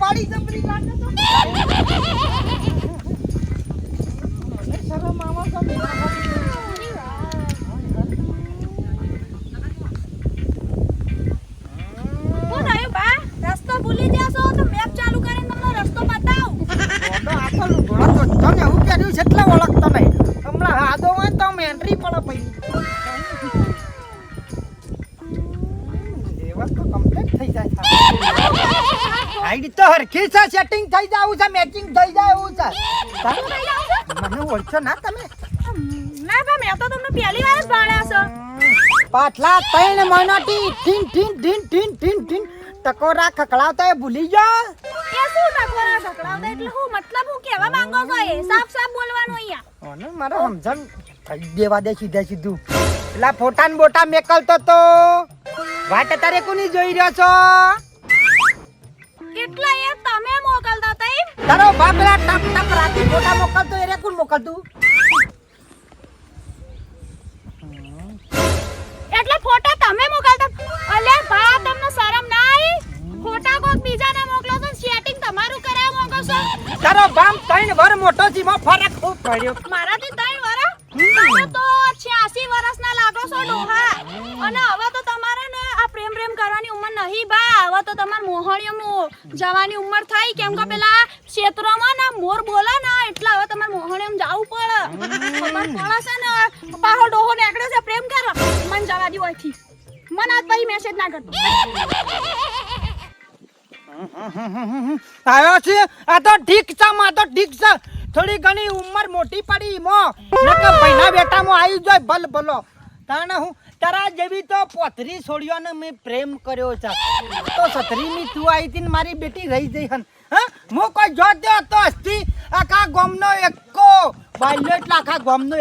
વાળી જબરી લાગે તો મને શરમ આવા તો હું થયું બા રસ્તો ભૂલી જાશો તો મેપ ચાલુ કરીને તમને રસ્તો બતાવું ઓડો આટલું ઘોડો તો તને હું કર્યું છે એટલે ઓળખતો નહીં હમણાં હાદો હોય તો એન્ટ્રી પડે પઈ એવા તો કમ્પ્લીટ થઈ જાય આઈડી તો હરખી છે સેટિંગ થઈ જાવું છે મેચિંગ થઈ જાય એવું છે મને ઓળખો ના તમે ના બા મેં તો તમને પહેલી વાર જ ભાળ્યા છો પાછલા 3 મહિનાથી ઠીન ઠીન ઠીન ઠીન ઠીન ઠીન ટકોરા ખકડાવતા એ ભૂલી ગયા એ શું ટકોરા ઢકડાવતા એટલે હું મતલબ હું કહેવા માંગો છો એ સાફ સાફ બોલવાનું અહીંયા ઓને મારે સમજણ થઈ દેવા દે સીધે સીધું પેલા ફોટા ને બોટા મેકલતો તો વાટ તારે કોની જોઈ રહ્યો છો એટલે એ તમે મોકલતા તઈ તારો બાપ પેલા ટપ ટપ રાતી ફોટા મોકલતો એ રે કોણ મોકલતું એટલે ફોટા તમે મોકલતા અલે બા તમને શરમ ના આવી ફોટા કોક બીજાને મોકલો તો સેટિંગ તમારું કરાવ માંગો છો તારો બાપ 3 વર મોટો છે માં ફરક ખૂબ પડ્યો મારાથી 3 વર્ષ તમે તો 86 વર્ષના લાગો છો ડોહા અને હવે તો તમારે ને આ પ્રેમ પ્રેમ કરવાની ઉંમર નહીં બા હવે તો તમાર મોહણીઓનું જવાની ઉંમર થઈ કેમ કે પેલા ક્ષેત્રમાં ના મોર બોલે ને એટલે હવે તમાર મોહણીઓમ જાવું પડે ખબર પડે છે ને પાહો ડોહો નીકળે છે પ્રેમ કરવા મન જવા દી ઓયથી મન આજ પછી મેસેજ ના કરતો આવ્યો છે આ તો ઠીક છે માં તો ઠીક છે થોડી ઘણી ઉંમર મોટી પડી મો નકે ભાઈના બેટામાં આવી જોય ભલ ભલો તાણે હું તારા જેવી તો પોતરી છોડ્યોને મેં પ્રેમ કર્યો છે તો સતરીની તું આવી હતી ને મારી બેટી રહી જઈ હન હા હું કોઈ જોતો તો હસ્તી આખા ગામનો એકો બાલ્યો એટલે આખા ગામનો